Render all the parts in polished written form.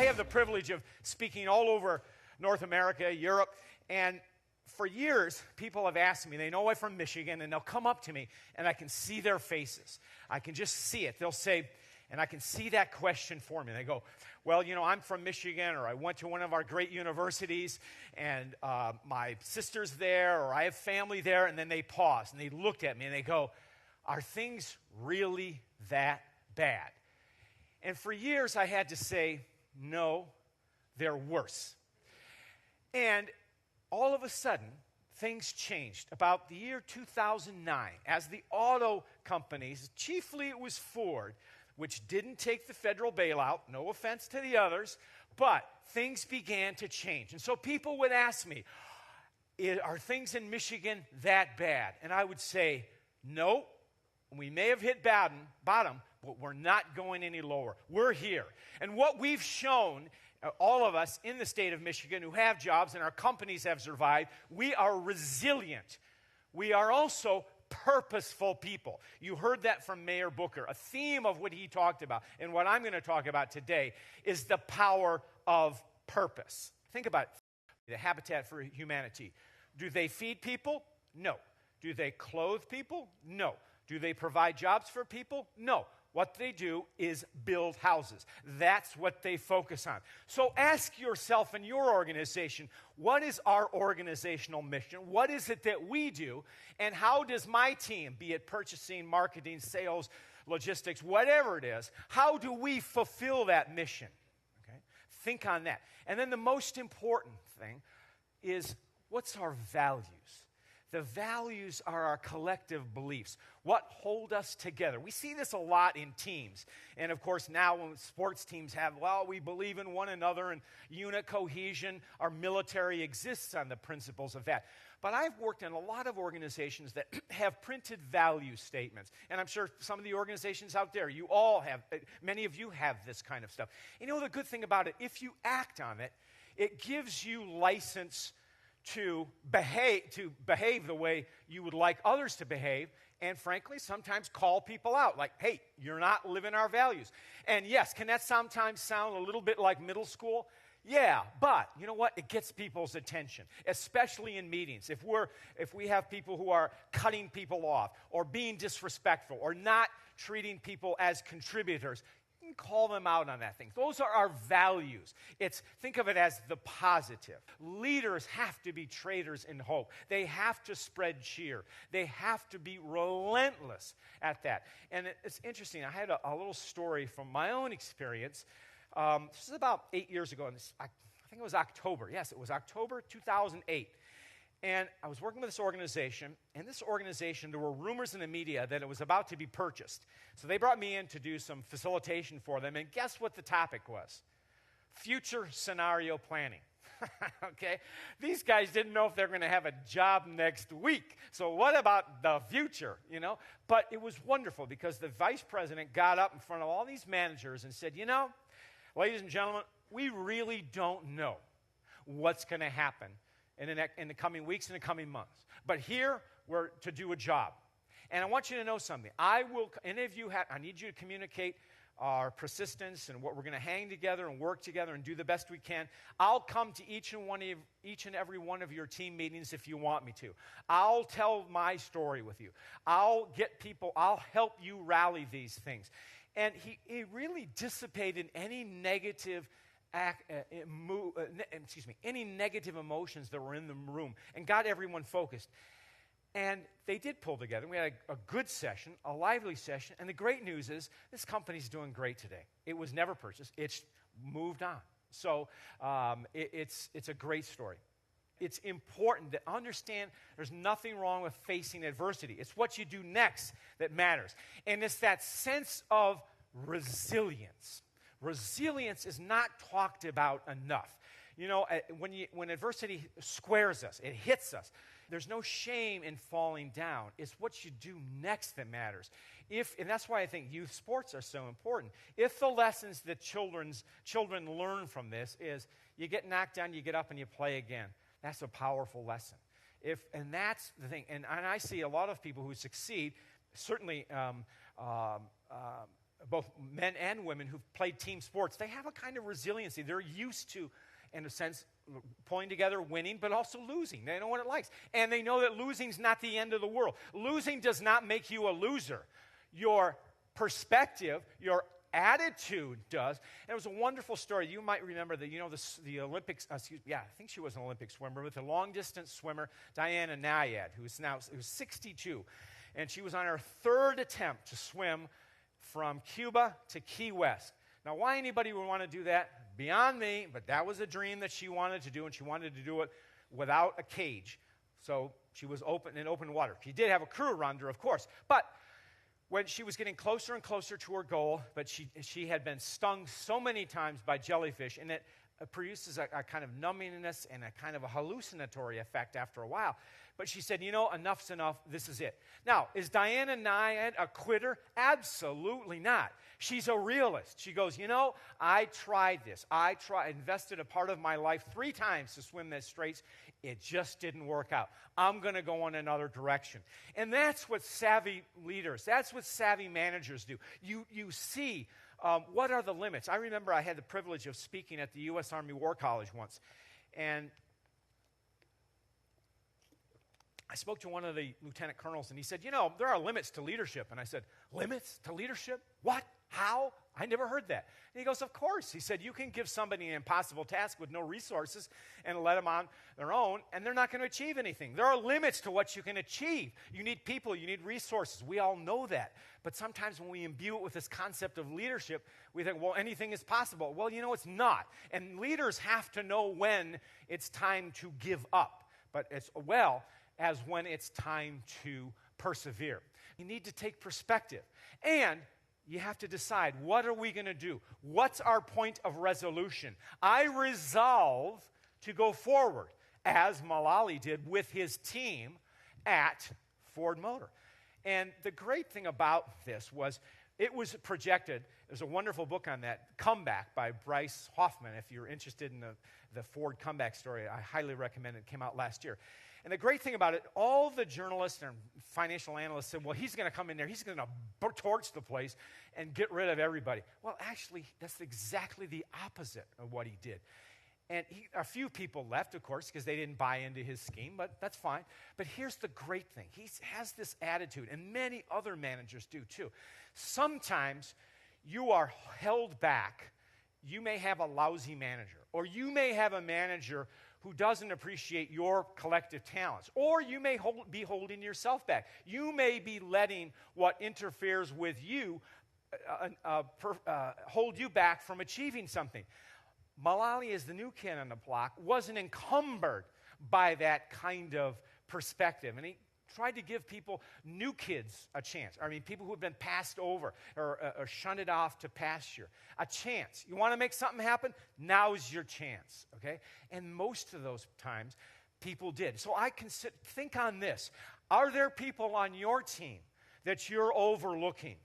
have the privilege of speaking all over North America, Europe, and for years, people have asked me, they know I'm from Michigan, and they'll come up to me, and I can see their faces. I can just see it. They'll say, and I can see that question for me. They go, well, I'm from Michigan, or I went to one of our great universities, and my sister's there, or I have family there, and then they pause, and they looked at me, and they go, are things really that bad? And for years, I had to say, no, they're worse. And all of a sudden, things changed. About the year 2009, as the auto companies, chiefly it was Ford, which didn't take the federal bailout, no offense to the others, but things began to change. And so people would ask me, are things in Michigan that bad? And I would say, no, we may have hit bottom, but we're not going any lower. We're here. And what we've shown, all of us in the state of Michigan who have jobs and our companies have survived, we are resilient. We are also purposeful people. You heard that from Mayor Booker. A theme of what he talked about and what I'm going to talk about today is the power of purpose. Think about it. The Habitat for Humanity. Do they feed people? No. Do they clothe people? No. Do they provide jobs for people? No. What they do is build houses. That's what they focus on. So ask yourself in your organization, what is our organizational mission? What is it that we do? And how does my team, be it purchasing, marketing, sales, logistics, whatever it is, how do we fulfill that mission? Okay? Think on that. And then the most important thing is, what's our values? The values are our collective beliefs, what hold us together. We see this a lot in teams. And of course, now when sports teams have, we believe in one another and unit cohesion. Our military exists on the principles of that. But I've worked in a lot of organizations that have printed value statements. And I'm sure some of the organizations out there, you all have, many of you have this kind of stuff. The good thing about it, if you act on it, it gives you license to behave the way you would like others to behave, and frankly, sometimes call people out, like, hey, you're not living our values. And yes, can that sometimes sound a little bit like middle school? Yeah, but you know what? It gets people's attention, especially in meetings. If we have people who are cutting people off, or being disrespectful, or not treating people as contributors, you can call them out on that thing. Those are our values. Think of it as the positive. Leaders have to be traders in hope. They have to spread cheer. They have to be relentless at that. And it's interesting. I had a little story from my own experience. This is about 8 years ago. And I think it was October. Yes, it was October 2008. And I was working with this organization, and this organization, there were rumors in the media that it was about to be purchased. So they brought me in to do some facilitation for them, and guess what the topic was? Future scenario planning. Okay? These guys didn't know if they were going to have a job next week. So what about the future, But it was wonderful because the vice president got up in front of all these managers and said, ladies and gentlemen, we really don't know what's going to happen in the coming weeks and the coming months. But here, we're to do a job. And I want you to know something. I need you to communicate our persistence and what we're going to hang together and work together and do the best we can. I'll come to each and every one of your team meetings if you want me to. I'll tell my story with you. I'll help you rally these things. And he really dissipated any negative any negative emotions that were in the room and got everyone focused. And they did pull together. We had a good session, a lively session. And the great news is this company's doing great today. It was never purchased. It's moved on. So it's a great story. It's important to understand there's nothing wrong with facing adversity. It's what you do next that matters. And it's that sense of resilience. Resilience is not talked about enough. When adversity squares us, it hits us, there's no shame in falling down. It's what you do next that matters. And that's why I think youth sports are so important. If the lessons that children learn from this is you get knocked down, you get up and you play again, that's a powerful lesson. And that's the thing. And I see a lot of people who succeed, certainly both men and women who've played team sports, they have a kind of resiliency. They're used to, in a sense, pulling together, winning, but also losing. They know what it likes. And they know that losing's not the end of the world. Losing does not make you a loser. Your perspective, your attitude does. And it was a wonderful story. You might remember that, the Olympics, I think she was an Olympic swimmer, with a long-distance swimmer, Diana Nyad, who's 62. And she was on her third attempt to swim from Cuba to Key West. Now, why anybody would want to do that, beyond me, but that was a dream that she wanted to do, and she wanted to do it without a cage. So she was in open water. She did have a crew around her, of course. But when she was getting closer and closer to her goal, but she had been stung so many times by jellyfish, and it produces a kind of numbingness and a kind of a hallucinatory effect after a while. But she said, enough's enough, this is it. Now, is Diana Nyad a quitter? Absolutely not. She's a realist. She goes, I tried this. I invested a part of my life 3 times to swim these straits. It just didn't work out. I'm going to go in another direction. And that's what savvy leaders, that's what savvy managers do. You see what are the limits. I remember I had the privilege of speaking at the U.S. Army War College once. And I spoke to one of the lieutenant colonels, and he said, there are limits to leadership. And I said, limits to leadership? What? How? I never heard that. And he goes, of course. He said, you can give somebody an impossible task with no resources and let them on their own, and they're not going to achieve anything. There are limits to what you can achieve. You need people. You need resources. We all know that. But sometimes when we imbue it with this concept of leadership, we think, well, anything is possible. Well, it's not. And leaders have to know when it's time to give up, but as well as when it's time to persevere. You need to take perspective. And you have to decide, what are we going to do? What's our point of resolution? I resolve to go forward, as Mullally did with his team at Ford Motor. And the great thing about this was it was projected. There's a wonderful book on that, Comeback, by Bryce Hoffman. If you're interested in the Ford comeback story, I highly recommend it. It came out last year. And the great thing about it, all the journalists and financial analysts said, well, he's going to come in there, he's going to torch the place and get rid of everybody. Well, actually, that's exactly the opposite of what he did. And a few people left, of course, because they didn't buy into his scheme, but that's fine. But here's the great thing. He has this attitude, and many other managers do too. Sometimes you are held back. You may have a lousy manager, or you may have a manager who doesn't appreciate your collective talents, or you may be holding yourself back. You may be letting what interferes with you hold you back from achieving something. Mullally, as the new kid on the block, wasn't encumbered by that kind of perspective, and he tried to give new kids a chance. People who have been passed over or shunted off to pasture, a chance. You want to make something happen? Now's your chance, okay? And most of those times, people did. So think on this. Are there people on your team that you're overlooking,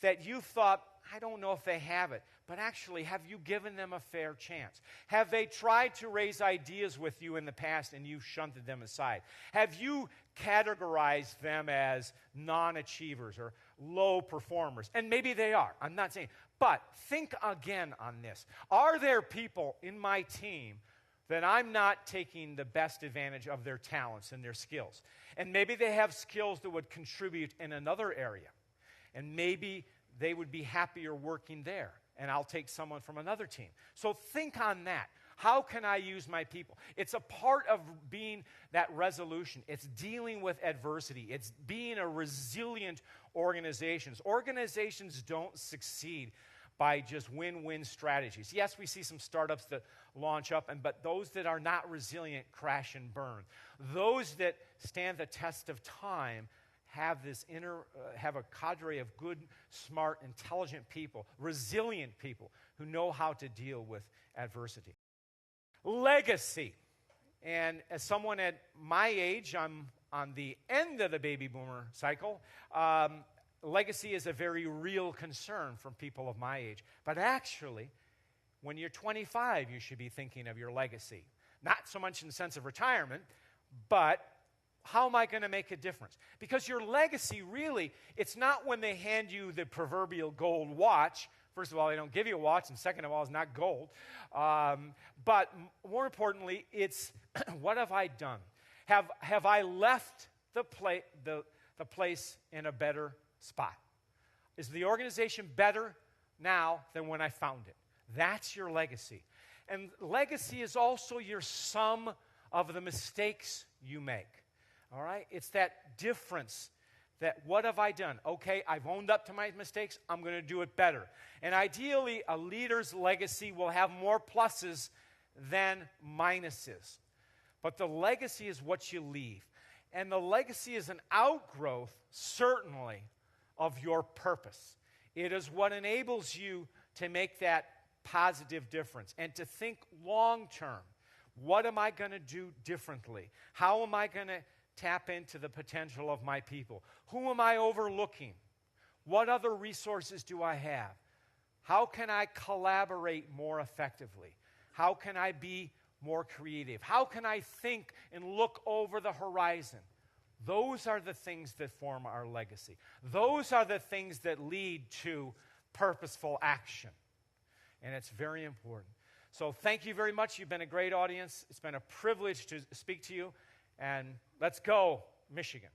that you thought, I don't know if they have it, but actually, have you given them a fair chance? Have they tried to raise ideas with you in the past and you've shunted them aside? Have you categorized them as non-achievers or low performers? And maybe they are. I'm not saying. But think again on this. Are there people in my team that I'm not taking the best advantage of their talents and their skills? And maybe they have skills that would contribute in another area. And maybe they would be happier working there, and I'll take someone from another team. So think on that. How can I use my people? It's a part of being that resolution. It's dealing with adversity. It's being a resilient organization. Organizations don't succeed by just win-win strategies. Yes, we see some startups that launch up, but those that are not resilient crash and burn. Those that stand the test of time have a cadre of good, smart, intelligent people, resilient people who know how to deal with adversity. Legacy. And as someone at my age, I'm on the end of the baby boomer cycle. Legacy is a very real concern from people of my age. But actually, when you're 25, you should be thinking of your legacy. Not so much in the sense of retirement, but how am I going to make a difference? Because your legacy, really, it's not when they hand you the proverbial gold watch. First of all, they don't give you a watch, and second of all, it's not gold. But more importantly, it's what have I done? Have I left the place in a better spot? Is the organization better now than when I found it? That's your legacy. And legacy is also your sum of the mistakes you make. All right? It's that difference that what have I done? Okay, I've owned up to my mistakes. I'm going to do it better. And ideally, a leader's legacy will have more pluses than minuses. But the legacy is what you leave. And the legacy is an outgrowth, certainly, of your purpose. It is what enables you to make that positive difference and to think long term. What am I going to do differently? How am I going to tap into the potential of my people? Who am I overlooking? What other resources do I have? How can I collaborate more effectively? How can I be more creative? How can I think and look over the horizon? Those are the things that form our legacy. Those are the things that lead to purposeful action. And it's very important. So thank you very much. You've been a great audience. It's been a privilege to speak to you. And let's go, Michigan.